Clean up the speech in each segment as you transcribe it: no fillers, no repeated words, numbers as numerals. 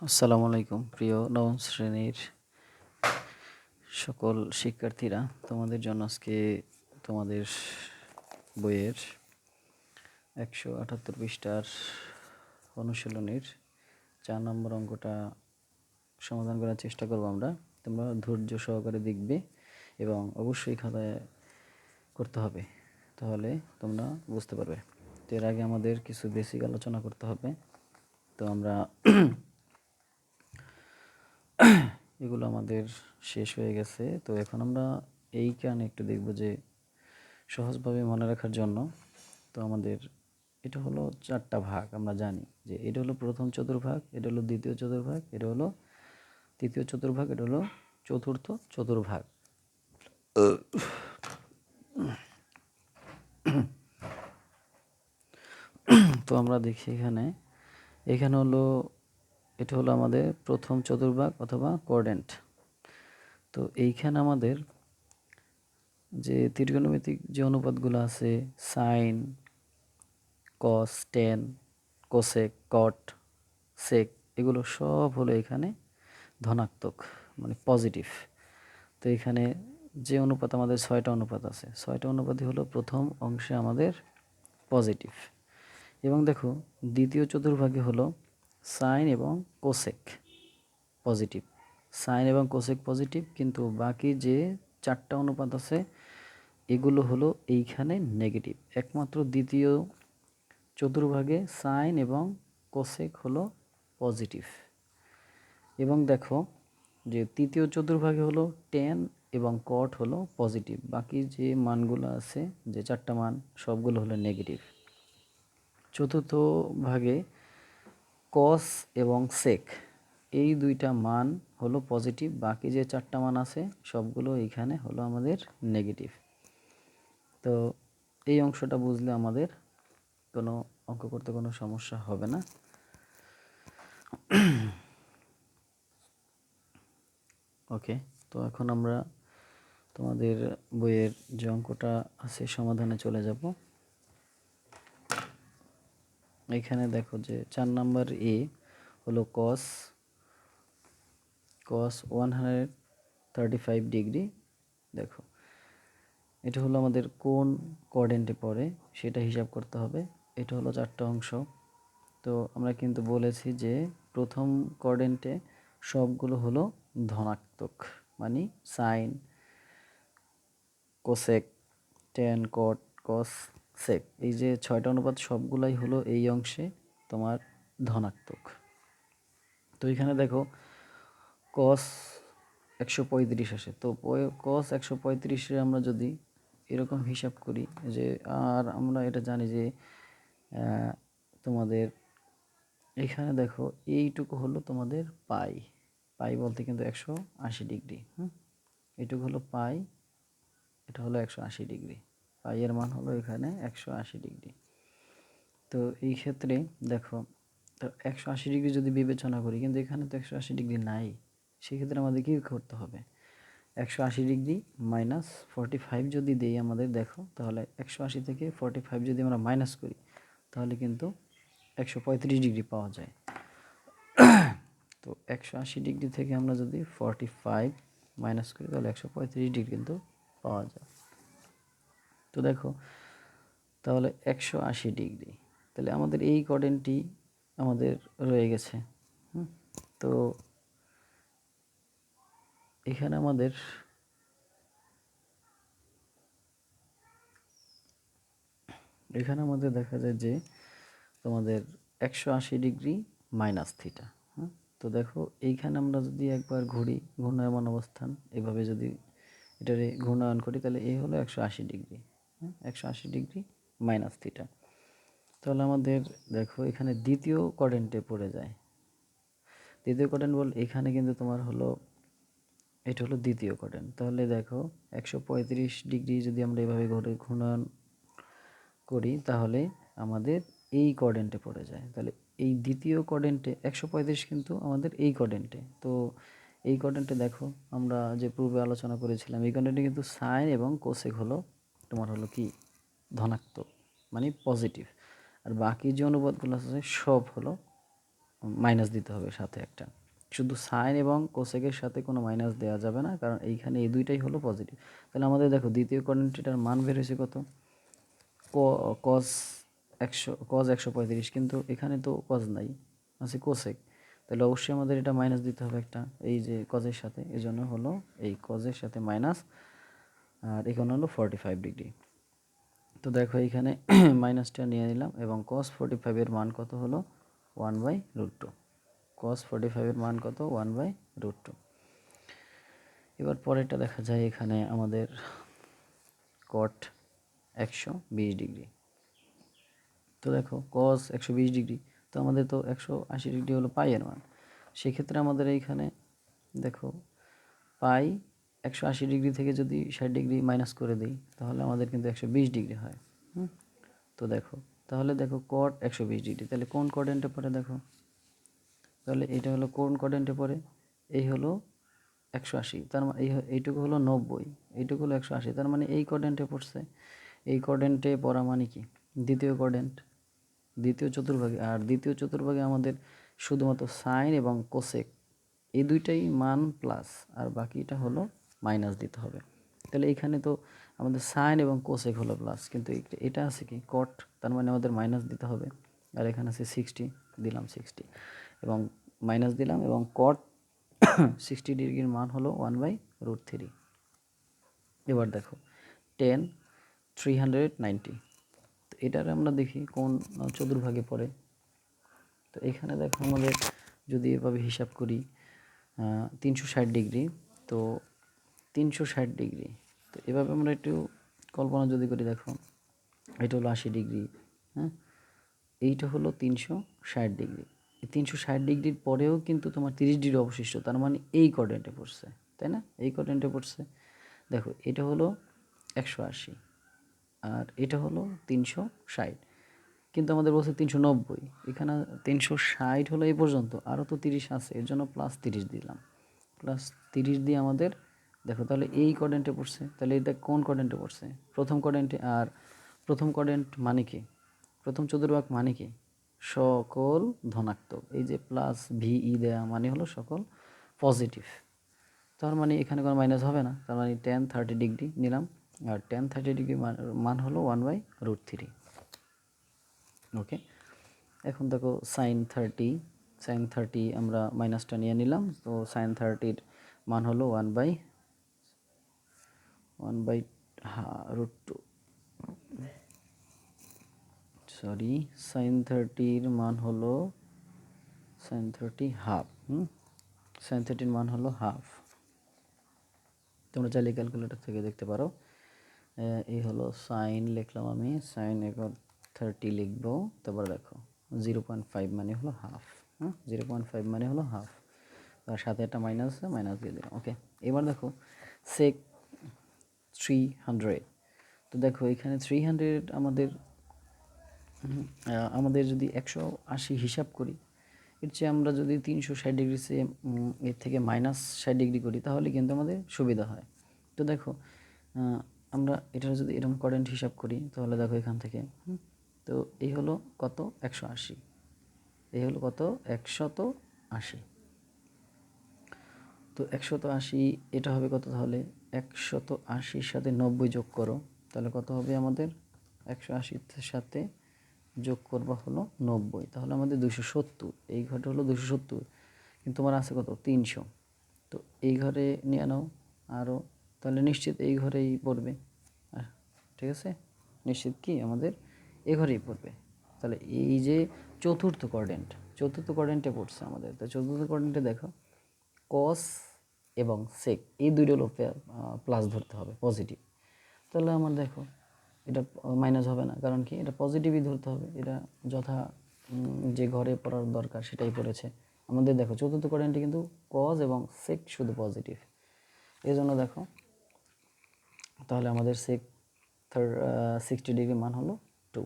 আসসালামু আলাইকুম প্রিয় নবম শ্রেণীর সকল শিক্ষার্থীরা, তোমাদের জন্য আজকে তোমাদের বইয়ের 178 পৃষ্ঠার অনুশীলনীর 4 নম্বর অঙ্কটা সমাধান করার চেষ্টা করব আমরা। তোমরা ধৈর্য সহকারে দেখবে এবং অবশ্যই খাতায় করতে হবে, তাহলে তোমরা বুঝতে পারবে। তো এর আগে আমাদের কিছু বেসিক আলোচনা করতে হবে। তো আমরা এগুলো আমাদের শেষ হয়ে গেছে। তো এখন আমরা এই কারণে একটু দেখব যে সহজভাবে মনে রাখার জন্য। তো আমাদের এটা হলো 4টা ভাগ। আমরা জানি যে এটা হলো প্রথম চতুর্ভাগ, এটা হলো দ্বিতীয় চতুর্ভাগ, এটা হলো তৃতীয় চতুর্ভাগ, এটা হলো চতুর্থ চতুর্ভাগ। তো আমরা দেখি এখানে হলো এটা হলো আমাদের প্রথম চতুর্ভাগ অথবা কোয়াড্রেন্ট। তো এইখানে আমাদের যে ত্রিকোণমিতিক যে অনুপাতগুলো আছে, সাইন, কস, টেন, কোসেক, কট, সেক, এগুলো সব হলো এখানে ধনাত্মক, মানে পজিটিভ। তো এখানে যে অনুপাত আমাদের 6টা অনুপাত আছে, 6টা অনুপাতই হলো প্রথম অংশে আমাদের পজিটিভ। এবং দেখো দ্বিতীয় চতুর্ভাগে হলো সাইন এবং কোসেক পজিটিভ, সাইন এবং কোসেক পজিটিভ, কিন্তু বাকি যে 4টা অনুপাত আছে এগুলো হলো এইখানে নেগেটিভ। একমাত্র দ্বিতীয় চতুর্ভাগে সাইন এবং কোসেক হলো পজিটিভ। এবং দেখো যে তৃতীয় চতুর্ভাগে হলো টেন এবং কট হলো পজিটিভ, বাকি যে মানগুলো আছে যে 4টা মান সবগুলো হলো নেগেটিভ। চতুর্থ ভাগে কস এবং সেক এই 2টা মান হলো পজিটিভ, বাকি যে 4টা মান আছে সবগুলো এইখানে হলো আমাদের নেগেটিভ। তো এই অংশটা বুঝলে আমাদের কোনো অঙ্ক করতে কোনো সমস্যা হবে না। ওকে, তো এখন আমরা তোমাদের বইয়ের যে অঙ্কটা আছে সমাধানে চলে যাব। এখানে দেখো যে 4 নাম্বার এ হলো কস 135 ডিগ্রি। দেখো এটা হলো আমাদের কোন কোঅর্ডিনেটে পড়ে সেটা হিসাব করতে হবে। এটা হলো 4টা অংশ। তো আমরা কিন্তু বলেছি যে প্রথম কোঅর্ডিনেটে সবগুলো হলো ধনাত্মক, মানে সাইন, কোসেক, টেন, কট, কস, সেক, এই যে 6টা অনুপাত সবগুলাই হলো এই অংশে তোমার ধনাত্মক। তো এখানে দেখো কস 135 আসে, তো কস 135-এ আমরা যদি এরকম হিসাব করি যে, আর আমরা এটা জানি যে তোমাদের এখানে দেখো এইটুকু হলো তোমাদের পাই, পাই বলতে কিন্তু 180 ডিগ্রি। এইটুকু হলো পাই, এটা হলো 180 ডিগ্রি, পাই এর মান হলো এখানে 180 ডিগ্রি। তো এই ক্ষেত্রে দেখো, তো 180 ডিগ্রি যদি বিবেচনা করি, কিন্তু এখানে তো 180 ডিগ্রি নাই, সেক্ষেত্রে আমাদের কী করতে হবে, 180 ডিগ্রি মাইনাস 45 যদি দেই আমাদের, দেখো তাহলে 180 থেকে 45 যদি আমরা মাইনাস করি তাহলে কিন্তু 135 ডিগ্রি পাওয়া যায়। তো 180 ডিগ্রি থেকে আমরা যদি 45 মাইনাস করি তাহলে 135 ডিগ্রি কিন্তু পাওয়া যায়। তো দেখো তাহলে 180 ডিগ্রি, তাহলে আমাদের এই কোঅর্ডিনেটটি আমাদের রয়ে গেছে। তো এখানে আমাদের দেখা যায় যে তোমাদের 180 ডিগ্রি মাইনাস থিটা। তো দেখো এইখানে আমরা যদি একবার ঘূর্ণায়মান অবস্থান এভাবে যদি এটারে ঘূর্ণায়ন করি তাহলে এই হলো 180 ডিগ্রি, 180 ডিগ্রি মাইনাস থিটা। তাহলে আমাদের দেখো এখানে দ্বিতীয় কোঅর্ডিনেটে পড়ে যায়। দ্বিতীয় কোঅর্ডিনেট বল এখানে কিন্তু তোমার হলো, এটা হলো দ্বিতীয় কোঅর্ডিনেট। তাহলে দেখো 135 ডিগ্রি যদি আমরা এভাবে ঘূর্ণায়ন করি তাহলে আমাদের এই কোঅর্ডিনেটে পড়ে যায়। তাহলে এই দ্বিতীয় কোঅর্ডিনেটে 135 কিন্তু আমাদের এই কোঅর্ডিনেটে। তো এই কোঅর্ডিনেটে দেখো আমরা যে পূর্বে আলোচনা করেছিলাম, এই কোঅর্ডিনেটে কিন্তু সাইন এবং কোসেক হলো তোমার হলো কি ধনাত্মক, মানে পজিটিভ, আর বাকি যে অনুপাতগুলো আছে সব হলো মাইনাস দিতে হবে সাথে একটা। শুধু সাইন এবং কোসেকের সাথে কোনো মাইনাস দেওয়া যাবে না, কারণ এইখানে এই দুইটাই হলো পজিটিভ। তাহলে আমাদের দেখো দ্বিতীয় কোয়াড্রেন্টটার মান বের হয়েছে কত, কজ 135, কিন্তু এখানে তো কজ নাই, আছে কোসেক। তাহলে অবশ্যই আমাদের এটা মাইনাস দিতে হবে একটা, এই যে কজের সাথে, এই জন্য হলো এই কজের সাথে মাইনাস, আর এখানে হলো 45 ডিগ্রি। তো দেখো এইখানে মাইনাসটা নিয়ে নিলাম, এবং কস 45-এর মান কত হলো 1/√2। কস 45-এর মান কত 1/√2। এবার পরেরটা দেখা যায়, এখানে আমাদের কট 120 ডিগ্রি। তো দেখো কস 120 ডিগ্রি, তো আমাদের তো 180 ডিগ্রি হলো পাইয়ের মান। সেক্ষেত্রে আমাদের এইখানে দেখো পাই 180 ডিগ্রি থেকে যদি 60 ডিগ্রি মাইনাস করে দিই, তাহলে আমাদের কিন্তু 120 ডিগ্রি হয়। তো দেখো, তাহলে দেখো কট 120 ডিগ্রি, তাহলে কোন কোয়াড্রেন্টে পড়ে দেখো, তাহলে এটা হলো কোন কোয়াড্রেন্টে পড়ে, এই হলো 180, তার মানে এইটুকু হলো 90, এইটুকু হলো 180, তার মানে এই কোয়াড্রেন্টে পড়ছে। এই কোয়াড্রেন্টে পড়া মানে কি, দ্বিতীয় কোয়াড্রেন্ট, দ্বিতীয় চতুর্ভাগে। আর দ্বিতীয় চতুর্ভাগে আমাদের শুধুমাত্র সাইন এবং কোসেক এই দুইটাই মান প্লাস, আর বাকিটা হলো মাইনাস দিতে হবে। তাহলে এখানে তো আমাদের সাইন এবং কোসেক হলো প্লাস, কিন্তু এটা আছে কি কট, তার মানে আমাদের মাইনাস দিতে হবে। আর এখানে আছে 60, দিলাম 60 এবং মাইনাস দিলাম, এবং কট 60 ডিগ্রির মান হলো 1/√3। এবার দেখো টেন 390, তো এটার আমরা দেখি কোন চতুর্ভাগে পড়ে। তো এখানে দেখো আমাদের যদি এভাবে হিসাব করি 360 ডিগ্রি, তো 360 ডিগ্রি, তো এভাবে আমরা একটু কল্পনা যদি করি, দেখো এটা হলো 80 ডিগ্রি, হ্যাঁ, এইটা হলো 360 ডিগ্রি। এই 360 ডিগ্রির পরেও কিন্তু তোমার 30 ডিগ্রি অবশিষ্ট, তার মানে এই কোয়াড্রেন্টে পড়ছে, তাই না, এই কোয়াড্রেন্টে পড়ছে। দেখো এটা হলো 180, আর এটা হলো 360, কিন্তু আমাদের বলছে 390, এখানে 360 হলো এই পর্যন্ত, আরও তো 30 আছে, এর জন্য +30 দিলাম। +30 দিয়ে আমাদের দেখো তাহলে এই কোয়াড্রেন্টে পড়ছে। তাহলে এটা কোন কোয়াড্রেন্টে পড়ছে, প্রথম কোয়াড্রেন্টে। আর প্রথম কোয়াড্রেন্ট মানে কি, প্রথম চতুর্ভাগ মানে কি, সকল ধনাত্মক। এই যে +VE দেয়া মানে হলো সকল পজিটিভ, তার মানে এখানে কোনো মাইনাস হবে না, তার মানে tan 30 ডিগ্রি নিলাম, আর tan 30 ডিগ্রি মান হলো 1/√3। ওকে, এখন দেখো sin 30 আমরা মাইনাসটা নিয়ে নিলাম, তো sin 30-র মান হলো 1/√2, সরি, sin 30-র মান হলো sin 30 হাফ, sin 30-র মান হলো হাফ। তোমরা চাইলে ক্যালকুলেটর থেকে দেখতে পারো। এই হলো সাইন লিখলাম আমি, সাইন 30 লিখবো, তারপর দেখো 0.5 মানে হলো হাফ, 0.5 মানে হলো হাফ, তার সাথে একটা মাইনাস আছে, মাইনাস দিয়ে দিলাম। ওকে, এবার দেখো সেক 300, তো দেখো এখানে 300 আমাদের যদি 180 হিসাব করি, এর চেয়ে আমরা যদি 360 ডিগ্রি সে এর থেকে -60 ডিগ্রি করি, তাহলে কিন্তু আমাদের সুবিধা হয়। তো দেখো আমরা এটা যদি এরকম কারেন্ট হিসাব করি, তাহলে দেখো এখান থেকে তো এই হলো কত 180, এই হলো কত 180, তো 180 এটা হবে কত, তাহলে 180-র সাথে 90 যোগ করো, তাহলে কত হবে আমাদের, 180-র সাথে যোগ করবা হলো 90, তাহলে আমাদের 270, এই ঘরটা হলো 270, কিন্তু তোমার আছে কত 300, তো এই ঘরে নিয়ে নাও আরও, তাহলে নিশ্চিত এই ঘরেই পড়বে, ঠিক আছে, নিশ্চিত কি আমাদের এই ঘরেই পড়বে। তাহলে এই যে চতুর্থ কোয়াড্রেন্টে পড়ছে আমাদের, তো চতুর্থ কোয়াড্রেন্টে দেখো কস এবং সেক এই দুইটা হলো প্লাস ধরতে হবে, পজিটিভ। তাহলে আমার দেখো এটা মাইনাস হবে না, কারণ কি এটা পজিটিভই ধরতে হবে, এটা যথা যে ঘরে পড়ার দরকার সেটাই পড়েছে আমাদের। দেখো চতুর্থ কোয়াড্রেন্টে কিন্তু কজ এবং সেক শুধু পজিটিভ, এই জন্য দেখো তাহলে আমাদের সেক 60 ডিগ্রি মান হলো 2।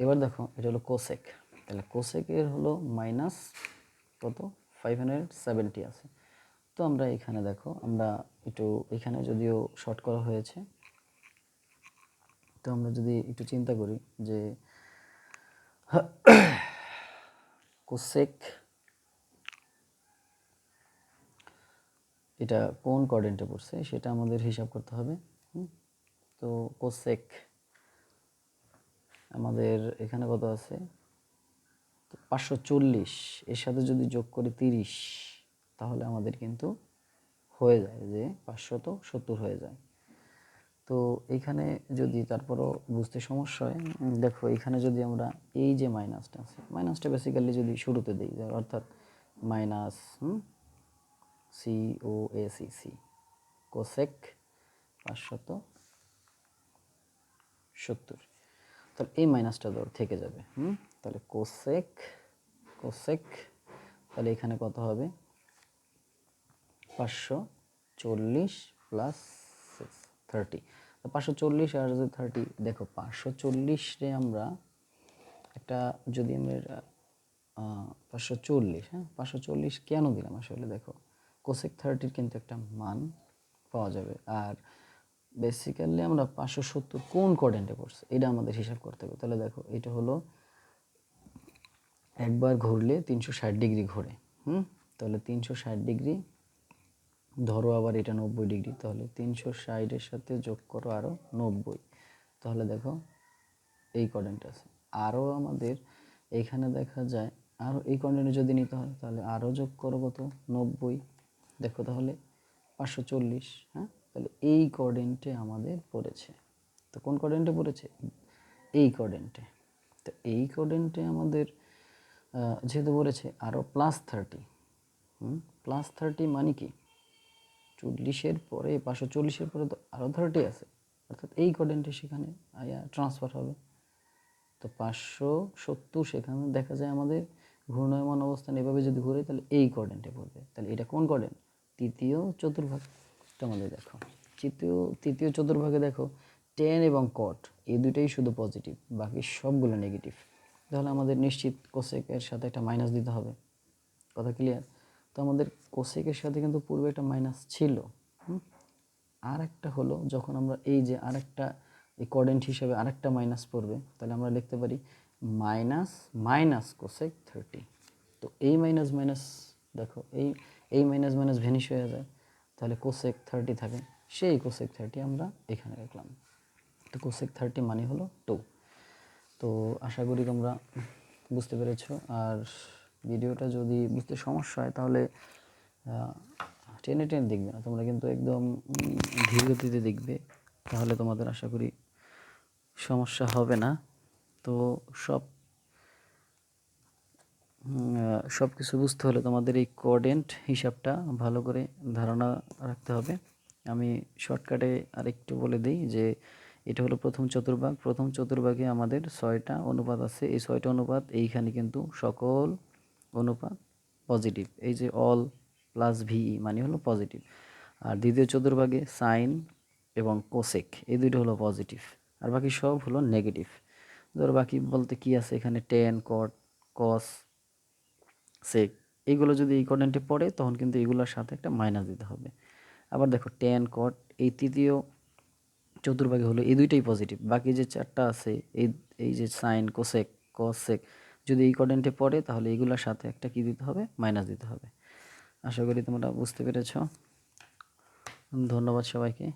এবার দেখো এটা হলো কোসেক, তাহলে কোসেকের হলো মাইনাস কত 570 আছে। তো আমরা এখানে দেখো আমরা একটু এখানে যদিও শর্ট করা হয়েছে, তো আমরা যদি একটু চিন্তা করি যে কোসেক, এটা কোন কোয়াড্রেন্টে পড়ছে সেটা আমাদের হিসাব করতে হবে। তো কোসেক আমাদের এখানে কত আছে, 540, এর সাথে যদি যোগ করি 30, তাহলে আমাদের কিন্তু হয়ে যায় যে 570 হয়ে যায়। তো এইখানে যদি তারপরও বুঝতে সমস্যা হয়, দেখো এখানে যদি আমরা এই যে মাইনাসটা আছে, মাইনাসটা বেসিক্যালি যদি শুরুতে দিই, অর্থাৎ মাইনাস COSEC, কোসেক 570, তাহলে এই মাইনাসটা ধর থেকে যাবে। তাহলে কোসেক তাহলে এখানে কত হবে, 540 প্লাস 30, 540 আর 30, দেখো 540-রে আমরা একটা যদি আমরা 540, 540 কেন দিলাম আসলে, দেখো কোসেক 30-র কিন্তু একটা মান পাওয়া যাবে। আর বেসিক্যালি আমরা 570 কোন কোয়াড্রেন্টে পড়ছে এটা আমাদের হিসাব করতে হবে। তাহলে দেখো এটা হলো একবার ঘুরলে 360 ডিগ্রি ঘোরে, তাহলে 360 ডিগ্রি ধরো, আবার এটা 90 ডিগ্রি, তাহলে 360-এর সাথে যোগ করো আরও 90, তাহলে দেখো এই কোয়াড্রেন্ট আছে। আরও আমাদের এইখানে দেখা যায় আরও এই কোয়াড্রেন্টে যদি নিতে হয় তাহলে আরও যোগ করো কত, 90, দেখো তাহলে 540, তাহলে এই কোয়াড্রেন্টে আমাদের পড়েছে। তো কোন কোয়াড্রেন্টে পড়েছে, এই কোয়াড্রেন্টে। তো এই কোয়াড্রেন্টে আমাদের যেহেতু পড়েছে আরও +30, +30 মানে কি, 40-এর পরে 540-এর পরে তো আরও 30 আছে, অর্থাৎ এই কোয়াড্রেন্টে সেখানে ট্রান্সফার হবে। তো 570 সেখানে দেখা যায় আমাদের ঘূর্ণায়মান অবস্থান এভাবে যদি ঘুরে তাহলে এই কোয়াড্রেন্টে পড়বে। তাহলে এটা কোন কোয়াড্রেন্ট, তৃতীয় চতুর্ভাগ। তো আমাদের দেখো তৃতীয় চতুর্ভাগে দেখো tan এবং cot এই দুটোই শুধু পজিটিভ, বাকি সবগুলো নেগেটিভ। তাহলে আমাদের নিশ্চিত কোসেকের সাথে একটা মাইনাস দিতে হবে, কথা ক্লিয়ার? তো আমাদের কোসেকের সাথে কিন্তু পূর্বে একটা মাইনাস ছিল। আর একটা হলো যখন আমরা এই যে আরেকটা এই কোয়াড্রেন্ট হিসেবে আরেকটা মাইনাস পড়বে, তাহলে আমরা লিখতে পারি মাইনাস কোসেক 30। তো এই মাইনাস মাইনাস দেখো এই মাইনাস মাইনাস ভ্যানিশ হয়ে যায়, তাহলে কোসেক 30 থাকে, সেই কোসেক 30 আমরা এখানে রাখলাম। তো কোসেক 30 মানে হলো 2। তো আশা করি তোমরা বুঝতে পেরেছো। আর ভিডিওটা যদি বুঝতে সমস্যা হয় তাহলে টেনে দেখবে না, তোমরা কিন্তু একদম ধীর গতিতে দেখবে, তাহলে তোমাদের আশা করি সমস্যা হবে না। তো সব কিছু বুঝতে হলে তোমাদের এই কোঅর্ডিনেট হিসাবটা ভালো করে ধারণা রাখতে হবে। আমি শর্টকাটে আরেকটু বলে দিই যে এটা হলো প্রথম চতুর্ভাগে আমাদের 6টা অনুপাত আছে। এই 6টা অনুপাত এইখানে কিন্তু সকল অনুপাত পজিটিভ, এই যে অল প্লাস ভিই মানে হলো পজিটিভ। আর দ্বিতীয় চতুর্ভাগে সাইন এবং কোসেক এই দুটো হলো পজিটিভ, আর বাকি সব হলো নেগেটিভ। ধরো বাকি বলতে কি আছে এখানে, টেন, কট, কস, সেক, এইগুলো যদি এই কোঅর্ডিনেটে পড়ে তখন কিন্তু এগুলোর সাথে একটা মাইনাস দিতে হবে। আবার দেখো টেন, কট এই তৃতীয় চতুর্ভাগে হলো এই দুইটাই পজিটিভ, বাকি যে 4টা আছে এই যে সাইন, কোসেক, কস, সেক যদি এই কোঅর্ডিনেটে পড়ে তাহলে এইগুলোর সাথে একটা কি দিতে হবে, মাইনাস দিতে হবে। আশা করি তোমরা বুঝতে পেরেছো। ধন্যবাদ সবাইকে।